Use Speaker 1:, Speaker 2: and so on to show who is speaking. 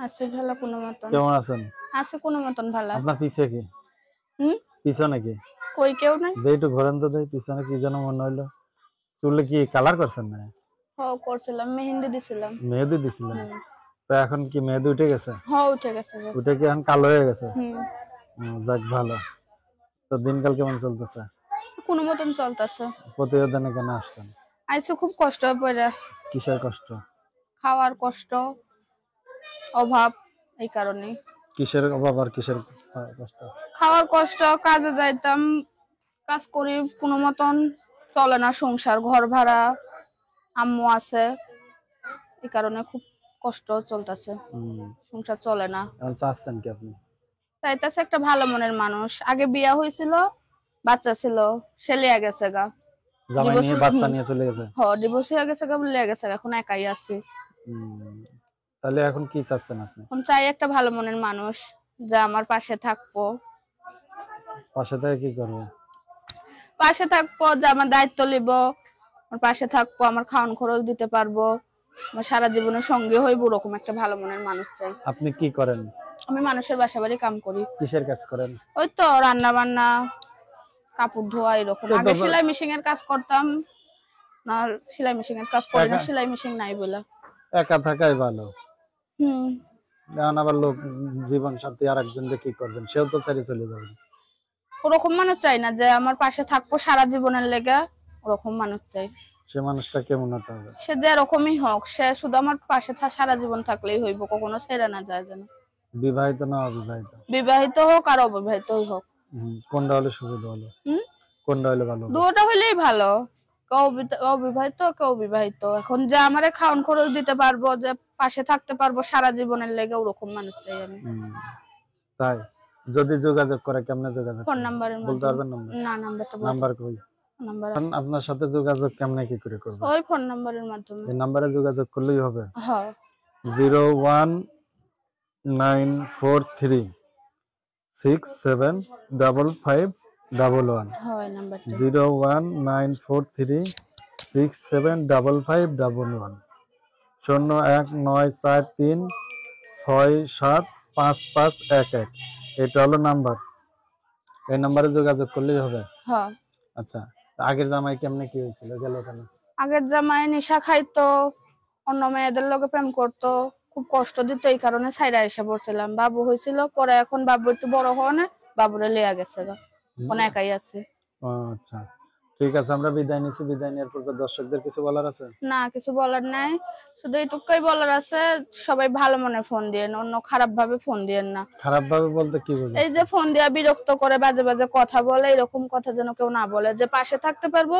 Speaker 1: আছে ভালো কোনো মতন।
Speaker 2: কেমন আছেন?
Speaker 1: আছে কোনো মতন ভালো।
Speaker 2: আপনার পিছে কি? পিছনে কি?
Speaker 1: কই কেউ নাই।
Speaker 2: একটু ঘোরেন তো দেই, পিছনে কি যেন মনে হইলো। চুলে কি কালার করছেন না?
Speaker 1: করছিলাম, মেহেন্দি দিছিলাম।
Speaker 2: মেহেদি দিছিলেন? তো এখন কি মেহেদি উঠে গেছে?
Speaker 1: উঠে গেছে।
Speaker 2: উঠে কি এখন কালো হয়ে গেছে? যাক ভালো। তো দিনকাল কেমন চলতেছে?
Speaker 1: কোনো মতন চলতেছে।
Speaker 2: প্রতিবেদনে কেন আসছেন?
Speaker 1: আইসে খুব কষ্ট পড়ে।
Speaker 2: কিসের কষ্ট?
Speaker 1: খাওয়ার কষ্ট, অভাব, এই কারণে।
Speaker 2: কিসের অভাব আর কিসের কষ্ট?
Speaker 1: খাওয়ার কষ্ট, কাজে যাইতাম, কাজ করি কোনো মতন চলে না সংসার, ঘর ভাড়া, আম্মু আছে, এই কারণে খুব কষ্ট চলতেছে, সংসার চলে না।
Speaker 2: চাচ্ছেন কি আপনি?
Speaker 1: চাইতেছে একটা ভালো মনের মানুষ। আগে বিয়া হয়েছিল, বাচ্চা ছিল, সে লিয়া গেছে গা,
Speaker 2: জামাই নিয়ে বাচ্চা নিয়ে চলে গেছে।
Speaker 1: ডিভোর্স হয়ে গেছে গা, লিয়া গেছে, এখন একাই আছি।
Speaker 2: তাহলে এখন কি চাচ্ছেন আপনি?
Speaker 1: এখন চাই একটা ভালো মনের মানুষ যা আমার পাশে থাকবো।
Speaker 2: পাশে থেকে কি করবে?
Speaker 1: পাশে থাকবো, যে আমার দায়িত্ব নিব, আমার পাশে থাকবো, আমার খাওয়ান খরচ দিতে পারবো, আমার সারা জীবনের সঙ্গে হইব, ওরকম একটা ভালো মনের মানুষ চাই।
Speaker 2: আপনি কি করেন?
Speaker 1: আমি মানুষের বাসা বাড়ি কাম করি।
Speaker 2: কিসের কাজ করেন?
Speaker 1: ওই তো রান্না বান্না, কাপড় ধোয়া, এরকম। আগে সেলাই মেশিন এর কাজ করতাম, না সেলাই মেশিন এর কাজ করি না, সেলাই মেশিন নাই বলে।
Speaker 2: একা থাকাই ভালো। এখন আবার লোক জীবন সাথী আর একজন কি করবেন, সেও তো ছেড়ে চলে যাবে।
Speaker 1: ওরকম মানুষ চাই না যে আমার পাশে থাকবো সারা জীবনের লেগে, ওরকম মানুষ চাই।
Speaker 2: সে মানুষটা কেমন হতে হবে?
Speaker 1: সে যে এরকমই হোক, সে শুধু আমার পাশে সারা জীবন থাকলেই হইব, কখনো ছেড়ে না যায় যেন।
Speaker 2: বিবাহিত না অবিবাহিত?
Speaker 1: বিবাহিত হোক আর অবিবাহিত হোক।
Speaker 2: কোনটা হলে সুবিধা হলো? কোনটা হলে ভালো?
Speaker 1: দুটোটা হইলেই ভালো, কেউ অবিবাহিত কেউ বিবাহিত। এখন যে আমারে খাওয়ান খরচ দিতে পারবো, যে পাশে থাকতে পারবো সারা জীবনের লেগে, ওরকম মানুষ চাই আমি।
Speaker 2: তাই যদি যোগাযোগ করে কেমনে যোগাযোগ?
Speaker 1: ফোন নাম্বারের
Speaker 2: বলতে পারবেন?
Speaker 1: না, নাম্বারটা
Speaker 2: নাম্বার কই? আপনার সাথে যোগাযোগ কেমনে কি করে করব?
Speaker 1: ওই ফোন নাম্বারের মাধ্যমে।
Speaker 2: এই নম্বরে যোগাযোগ করলেই হবে?
Speaker 1: হ্যাঁ।
Speaker 2: 01943675511
Speaker 1: হয় নাম্বারটা।
Speaker 2: 01943675511 01943675511। এটা হলো নাম্বার। এই নাম্বারে যোগাযোগ করলেই হবে?
Speaker 1: হ্যাঁ।
Speaker 2: আচ্ছা, আগের জামাই কেমনে কি হয়েছিল, গেল কেন?
Speaker 1: আগের জামাই নেশা খাইতো, অন্য মেয়েদের লগে প্রেম করতো, খুব কষ্ট দিত, এই কারণে ছাইরা এসে পড়ছিলাম। বাবু হয়েছিল, পরে এখন বাবু একটু বড় হওয়া না, বাবুরে লিয়া গেছে, এখন একাই আছে।
Speaker 2: আচ্ছা ঠিক আছে, আমরা বিদায় নিচ্ছি। বিদায় নেওয়ার পর দর্শকদের কিছু বলার আছে?
Speaker 1: না, কিছু বলার নাই, শুধু এইটুকুই বলার আছে, সবাই ভালো মনে ফোন দিয়েন, অন্য খারাপ ভাবে ফোন দিয়েন না।
Speaker 2: খারাপ ভাবে বলতে কি বোঝেন?
Speaker 1: এই যে ফোন দিয়া বিরক্ত করে, বাজে বাজে কথা বলে, এরকম কথা যেন কেউ না বলে, যে পাশে থাকতে পারবো।